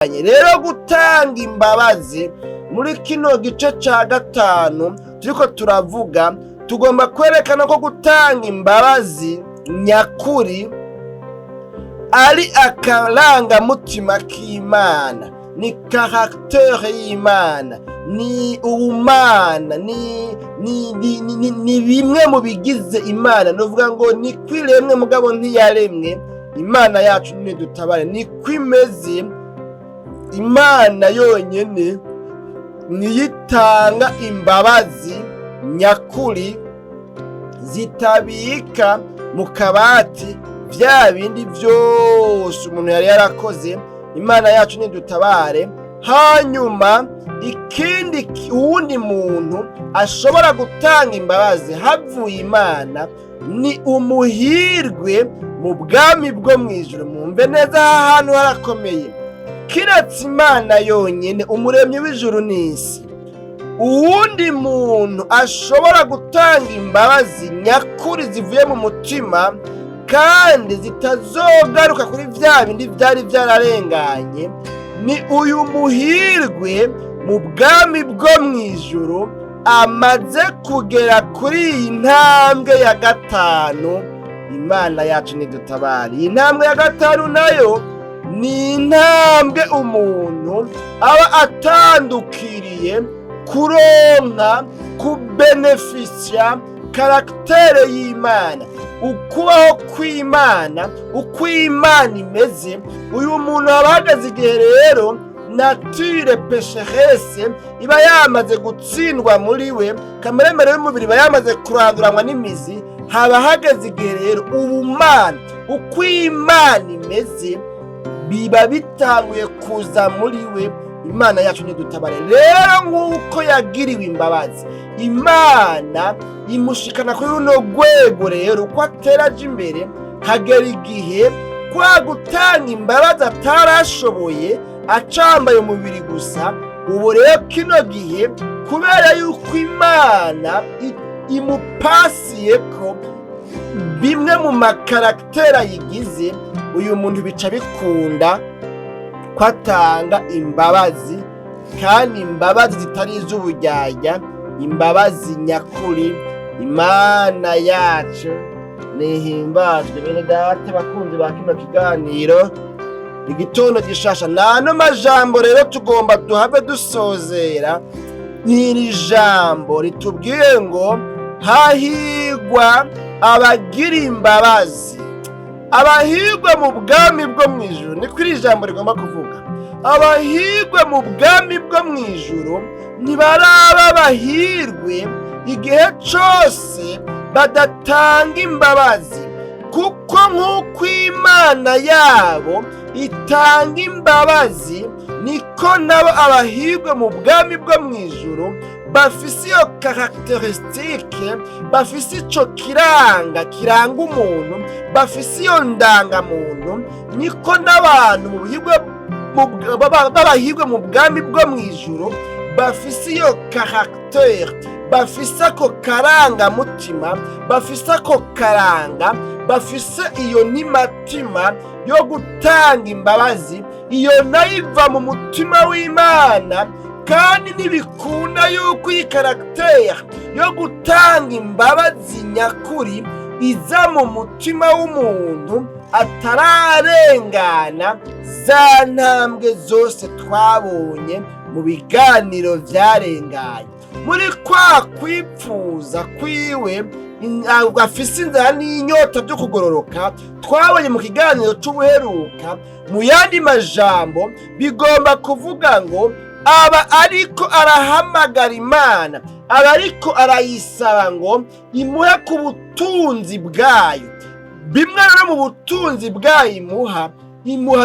rero gutanga imbabazi muri kino gice ca gatanu turiko turavuga, tugomba kwerekana ko gutanga imbabazi nyakuri ari akarangamutima k'Imana, ni caractère y'Imana, ni ubumana, ni bimwe mu bigize Imana. Nuvuga ngo ni kwiremwe mugabo ntiyaremwe. Imana yacu nidutabare, ni kwimeze. Imana yonyene niyitanga imbabazi nyakuri zitabika mu kabati vya bindi vyose umuntu yari yarakoze. Imana yacu nidutabare. Hanyuma ikindi uwundi muntu ashobora gutanga imbabazi havuye Imana ni umuhirwe mu bwami bwo mwijuru. Mumve neza, aha hantu harakomeye. Kiretse Imana yonyene, umuremyi w'ijuru n'isi, uwundi muntu ashobora gutanga imbabazi nyakuri zivuye mu mutima kandi zitazogaruka kuri vya bindi vyari vyararenganye, ni uyu muhirwe mu bwami bwo mwijuru amaze kugera kuri iyi ntambwe ya gatanu. Imana yacu nidutabare. Iyi ntambwe ya gatanu nayo ni intambwe umuntu aba atandukiriye kuronka, kubenefisya karaktere y'Imana, ukubaho kw'Imana, uko Imana imeze. Uyu muntu aba ahagaze igihe rero nature pesherese iba yamaze gutsindwa muri we, kameremere y'umubiri iba yamaze kuranduranwa n'imizi. Haba hageze igihe rero ubumana, uko Imana imeze biba bitanguye kuza muri we. Imana yacu nidutabare. Rero nk'uko yagiriwe imbabazi, Imana imushikana kuri runo rwego. Rero uko atera aja imbere, hagera igihe kwa gutanga imbabazi atarashoboye acambaye umubiri gusa. Ubu rero kino gihe kubera yuko Imana imupasiyeko bimwe mu makaraktera yigize, uyu muntu bica bikunda ko atanga imbabazi, kandi imbabazi zitari iz'uburyarya, imbabazi nyakuri. Imana yacu nihimbazwe. Bene data bakunzi ba kino kiganiro igitondo gishasha, n'ano majambo rero tugomba duhave dusozera n'iri jambo ritubwiye ngo hahirwa abagira imbabazi, abahirwe mu bwami bwo mwijuru. Ni kuri iri jambo rigomba kuvuga. Abahirwe mu bwami bwo mwijuru ntibaraba abahirwe igihe cose badatanga imbabazi, kuko nk'uko Imana yabo itanga imbabazi, niko nabo abahirwe mu bwami bwo mwijuru bafise iyo karakteristike, bafise ico kiranga umuntu, bafise iyo ndangamuntu. Niko n'abantu b'abahirwe mu bwami bwo mwijuru bafise iyo karaktere, bafise ako karangamutima, bafise ako karanga, bafise iyo nimatima yo gutanga imbabazi. Iyo nayo iva mu mutima w'Imana, kandi ntibikunda yuko iyi karaktere yo gutanga imbabazi nyakuri iza mu mutima w'umuntu atararengana za ntambwe zose twabonye mu biganiro vyarenganye. Muri kwa kwipfuza kwiwe afise inzara n'inyota byo kugororoka twabonye mu kiganiro c'ubuheruka, mu yandi majambo bigomba kuvuga ngo aba ariko arahamagara Imana, aba ariko arayisaba ngo imuhe ku butunzi bwayo. Bimwe rero mu butunzi bwayo imuha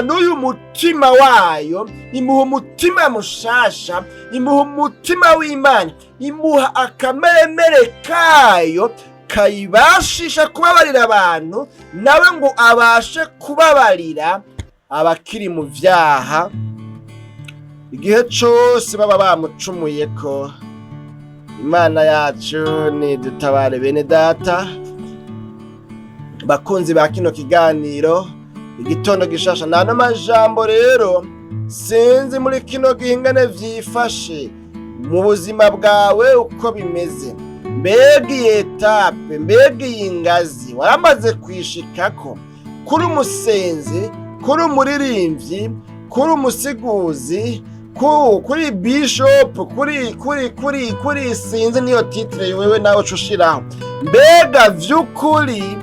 n'uyu mutima wayo, imuha umutima mushasha, imuha umutima w'Imana, imuha akameremere kayo kayibashisha kubabarira abantu, nawe ngo abashe kubabarira abakiri mu vyaha igihe cose baba bamucumuyeko. Imana yacu nidutabare. Bene data bakunzi ba kino kiganiro igitondo gishasha, n'ano majambo rero sinzi muri kino gihe ingene vyifashe mu buzima bwawe uko bimeze, mbega iyi etape, mbega iyi ngazi waramaze kwishikako, kuri umusenzi, kuri umuririmbyi, kuri umusiguzi, kuri bishop, kuri sinzi niyo titre wewe nawe ucushiraho, mbega vy'ukuri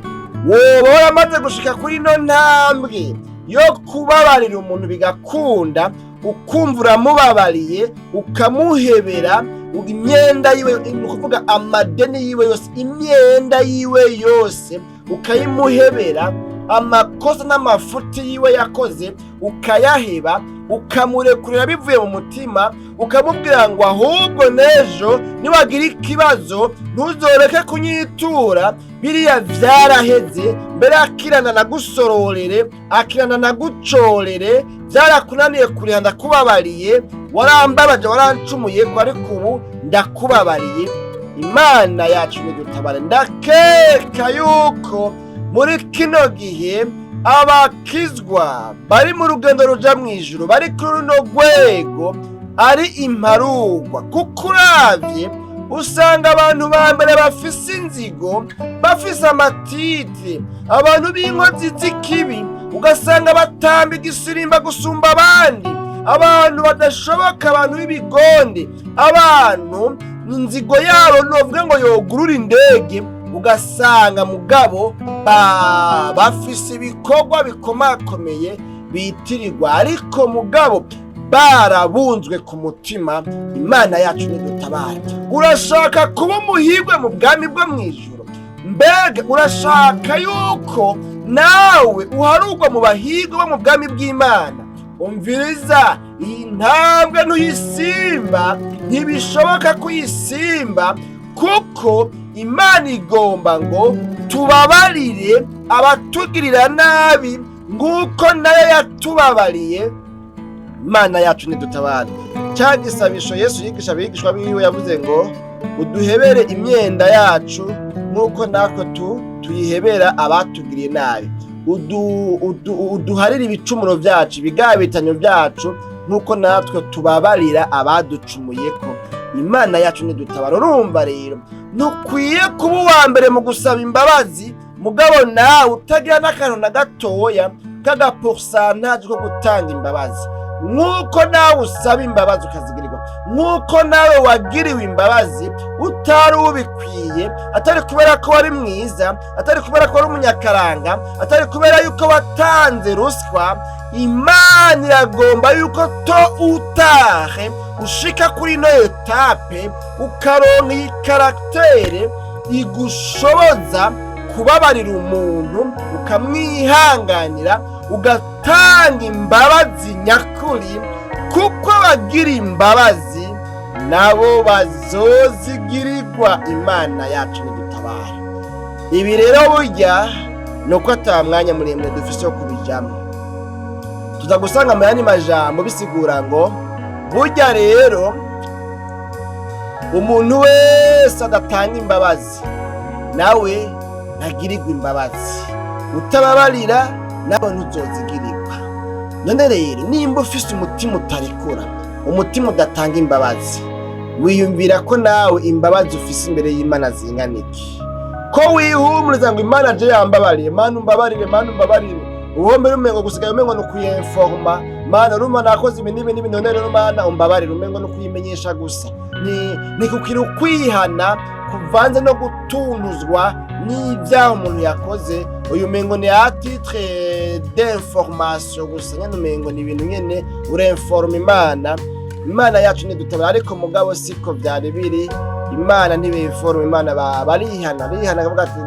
woba waramaze gushika kuri ino ntambwe yo kubabarira umuntu bigakunda, ukumva uramubabariye, ukamuhebera imyenda yiwe, ni ukuvuga amadeni yiwe yose, imyenda yiwe yose ukayimuhebera, amakosa n'amafuti yiwe yakoze ukayaheba, ukamurekurira bivuye mu mutima, ukamubwira ngo ahubwo n'ejo niwagira ikibazo ntuzoreke kunyitura, biriya vyaraheze, mbere akirana na gusororere, akirana na gucorere, vyarakunaniye kuriha ndakubabariye, warambabaje warancumuye ko, ariko ubu ndakubabariye. Imana yacu nidutabare. Ndakeka yuko muri kino gihe abakizwa bari mu rugendo ruja mw'ijuru, bari kuri runo rwego ari imparugwa, kuko uravye usanga abantu ba mbere bafise inzigo, bafise amatitire, abantu b'inkozi z'ikibi, ugasanga batamba igisirimba gusumba abandi, abantu badashoboka, abantu b'ibigonde, abantu inzigo yabo novuga ngo yogurura indege, ugasanga mugabo bafise ibikorwa bikomakomeye bitirirwa, ariko mugabo barabunzwe ku mutima. Imana yacu nidutabare. Urashaka kuba umuhirwe mu bwami bwo mw'ijuru? Mbega urashaka yuko nawe uharugwa mu bahirwe bo mu bwami bw'Imana? Umviriza, iyi ntambwe ntuyisimba, ntibishoboka kuyisimba, kuko Imana igomba ngo tubabarire abatugirira nabi nguko nayo yatubabariye. Imana yacu nidutabare. Cya gisabisho Yesu yigisha abigishwa biwe yavuze ngo uduhebere imyenda yacu nkuko natwe tuyihebera abatugiriye nabi, uduharire ibicumuro byacu, ibigabitanyo byacu nkuko natwe tubabarira abaducumuyeko. Imana yacu nidutabara. Urumva rero, ntukwiye kuba uwa mbere mu gusaba imbabazi, mugabo nawe utagira n'akantu na gatoya k'agaporsantaje ko gutanga imbabazi, nk'uko nawe usaba imbabazi ukazigirirwa, nk'uko nawe wagiriwe imbabazi utari ubikwiye, atari kubera ko wari mwiza, atari kubera ko wari umunyakaranga, atari kubera yuko watanze ruswa. Imana iragomba yuko utahe ushika kuri ino etape, ukaronka iyi karaktere igushoboza kubabarira umuntu, ukamwihanganira, ugatanga imbabazi nyakuri, kuko abagira imbabazi nabo bazozigirirwa. Imana yacu nidutabare. Ibi rero burya nuko ata mwanya muremure dufise wo kubijamwo, tuza gusanga mu yandi majambo bisigura ngo burya rero umuntu wese adatanga imbabazi nawe ntagirirwa imbabazi, utababarira nawe ntuzozigirirwa. None rero nimba ufise umutima utarekura, umutima udatanga imbabazi, wiyumvira ko nawe imbabazi ufise imbere y'Imana zingana iki? Ko wihumuriza ngo Imana je yambabariye, Mana umbabarire, Mana umbabarire, uhombere umengo gusigaye umengo nukuyenforma, Mana urumva nakoze ibi n'ibi none rero Mana umbabarire, umengo nukuyimenyesha gusa. Ni kukira ukwihana kuvanze no gutunuzwa n'ibyaha umuntu yakoze. Uyu mengo ni a titre d'information gusa, nyene umengo ni ibintu nyene urenforma Imana. Imana yacu nidutabara, ariko mugabo siko byari biri. Imana ntibiforma, Imana barihana kavuga ati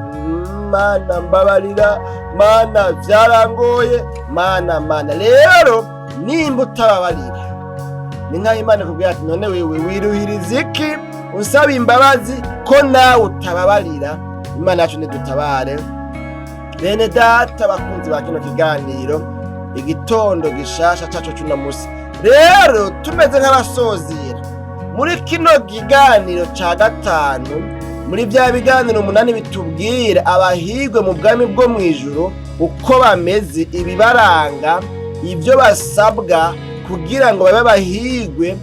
Mana mbabarira, Mana byarangoye, Mana. Rero nimba utababarira, ni nka Imana kubwira ati none wewe wiruhiriza iki usaba imbabazi ko nawe utababarira? Imana yacu nidutabare. Bene data bakunzi ba kino kiganiro igitondo gishasha cacu cy'uno musi, rero tumeze nk'abasozera muri kino kiganiro ca gatanu, muri bya biganiro 8 bitubwira abahirwe mu bwami bwo mw'ijuru uko bameze, ibibaranga, ibyo basabwa, kugira ngo babe bahigwe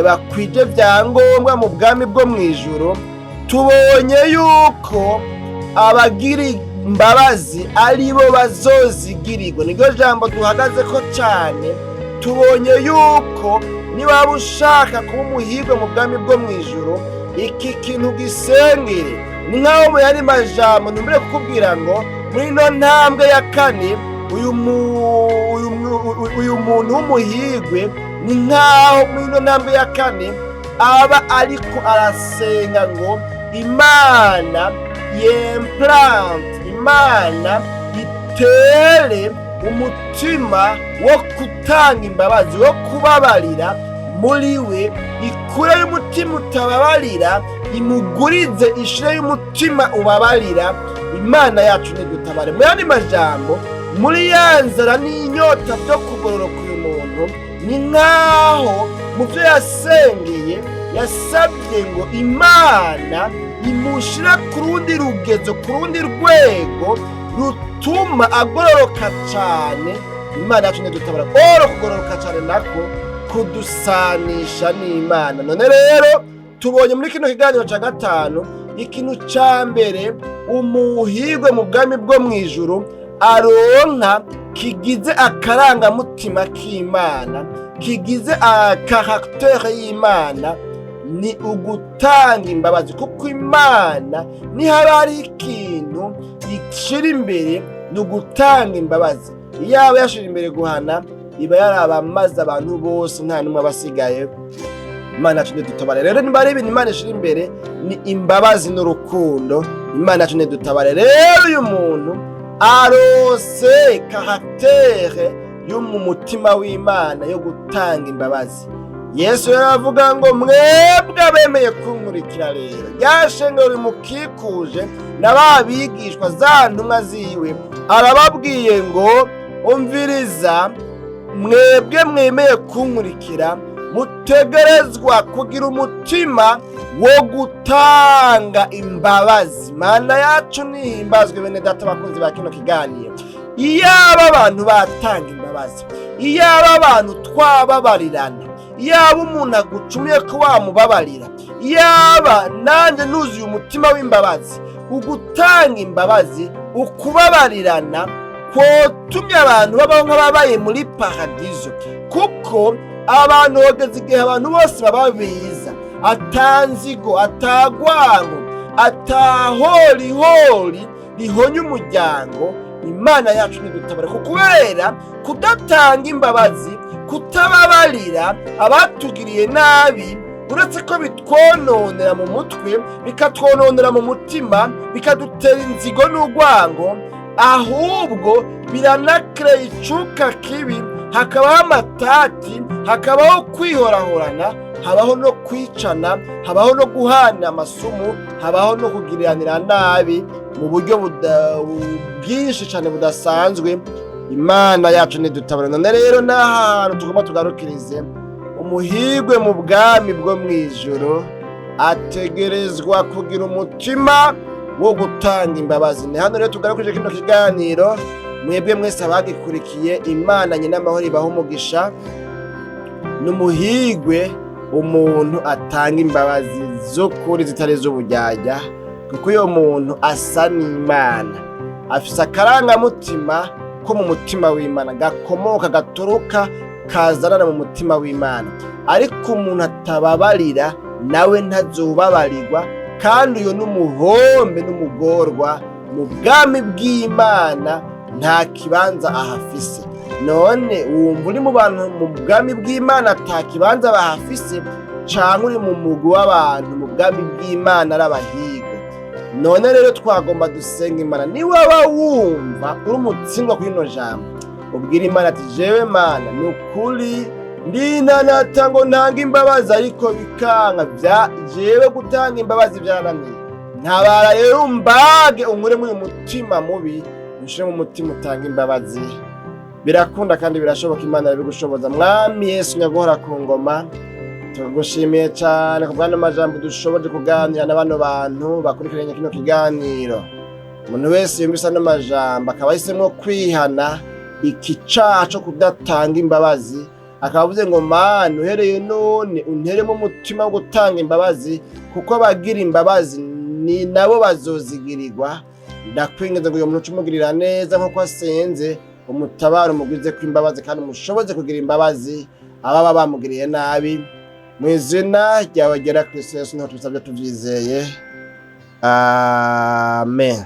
bakwije vyangombwa mu bwami bwo mw'ijuru, tubonye yuko abagira imbabazi aribo bazozigirirwa. Niryo jambo duhagazeko cane. Tubonye yuko niba ushaka kuba umuhigwe mu bwami bwo mw'ijuru, iki kintu gisengere. Ni nkaho mu yandi majambo ntumbere kukubwira ngo muri ino ntambwe ya kane uyu muntu w'umuhigwe, ni nkaho muri ino ntambwe ya kane aba ariko arasenga ngo Imana yemplante, Imana itere umutima wo gutanga imbabazi, wo kubabarira muri we, ikure y'umutima utababarira imugurize ishire y'umutima ubabarira. Imana yacu nidutabare. Mu yandi majambo, muri ya nzara n'inyota byo kugororoka uyu muntu, ni nkaho mu byo yasengeye yasabye ngo Imana imushira ku rundi rugezo, ku rundi rwego rutuma agororoka cyane. Imana yacu nidutabara. Kugororoka cyane nako kudusanisha n'Imana. None rero tubonye muri kino kiganiro cya gatanu, ikintu cya mbere umuhigwe mu bwami bwo mw'ijuru aronka kigize akarangamutima k'Imana, kigize karaktere y'Imana, ni ugutanga imbabazi. Kuko Imana nihaba hari ikintu ishira imbere, ni ugutanga imbabazi. Iyaba yashira imbere guhana, iba yarabamaze abantu bose, nta n'umwe abasigaye. Imana yacu nidutabare. Rero niba ari ibintu Imana ishira imbere, ni imbabazi n'urukundo. Imana yacu nidutabare. Rero uyu muntu arose karaktere yo mu mutima w'Imana yo gutanga imbabazi. Yesu yaravuga ngo mwebwe abemeye kunkurikira rero, ryashengero rimukikuje n'ababigishwa za ntumwa ziwe, arababwiye ngo umviriza, mwebwe mwemeye kunkurikira mutegerezwa kugira umutima wo gutanga imbabazi. Mana yacu nihimbazwe bene data bakunzi ba kino kiganiro. Iyaba abantu batanga imbabazi, iyaba abantu twababarirana, iyaba umuntu agucumuye ko wamubabarira, iyaba nanjye nuzuye umutima w'imbabazi, ugutanga imbabazi, ukubabarirana kwotumye abantu babaho nk'ababaye muri paradizo. Kuko abantu bageze igihe abantu bose baba biza, atanzigo, atagwango, atahorihori rihonye umuryango. Imana yacu nidutabare. Kubera kudatanga imbabazi, kutababarira abatugiriye nabi, uretse ko bitwononera mu mutwe, bikatwononera mu mutima, bikadutera inzigo n'urwango, ahubwo biranakira icuka kibi, hakabaho amatati, hakabaho kwihorahorana, habaho no kwicana, habaho no guhana amasumu, habaho no kugiriranira nabi mu buryo bwinshi cyane budasanzwe. Imana yacu nidutabara. None rero n'ahantu tugomba tugarukirize, umuhigwe mu bwami bwo mw'ijuru ategerezwa kugira umutima wo gutanga imbabazi. Ni hano rero tugarukije kino kiganiro. Mwebwe mwese abagikurikiye, Imana nyina amahoro ibaha umugisha. N'umuhigwe umuntu atanga imbabazi z'ukuri zitari z'uburyarya, kuko uyo muntu asa n'Imana, afise akarangamutima ko mu mutima w'Imana, gakomoka gaturuka kazanana mu mutima w'Imana. Ariko umuntu atababarira nawe ntazobabarirwa, kandi uyo n'umuhombe n'umugorwa mu bwami bw'Imana, nta kibanza ahafise. None wumva uri mu bantu mu bwami bw'Imana ata kibanza bahafise, canke uri mu mugwi w'abantu mu bwami bw'Imana arabahigwe? None rero twagomba dusenga Imana. Niwaba wumva uri umutsindwa kuri ino jambo, ubwira Imana ati jewe Mana nukuri ndinanata ngo ntanga imbabazi, ariko bikanka jewe gutanga imbabazi byarananiye. Ntabara rero umbage unkure muri umutima mubi, ushire mu mutima utanga imbabazi. Birakunda kandi birashoboka. Imana irabigushoboza. Mwami Yesu nyaguhora ku ngoma, tugushimiye cyane ku bwana majambo dushoboje kuganira n'abano bantu bakurikiranye kino kiganiro. Umuntu wese yumvise ano majambo akaba yahisemo kwihana iki caha co kudatanga imbabazi, akavuze ngo Mana uhereye none unteremo umutima wo gutanga imbabazi, kuko abagira imbabazi ni nabo bazozigirirwa. Ndakwinginze ngo uyu muntu umugirira neza nk'uko asenze, umutabara umugwize kw'imbabazi kandi umushoboze kugira imbabazi ababa bamugiriye nabi. Mu izina ryawe ryera Kristo Yesu niho tubisabye tuvyizeye, amen.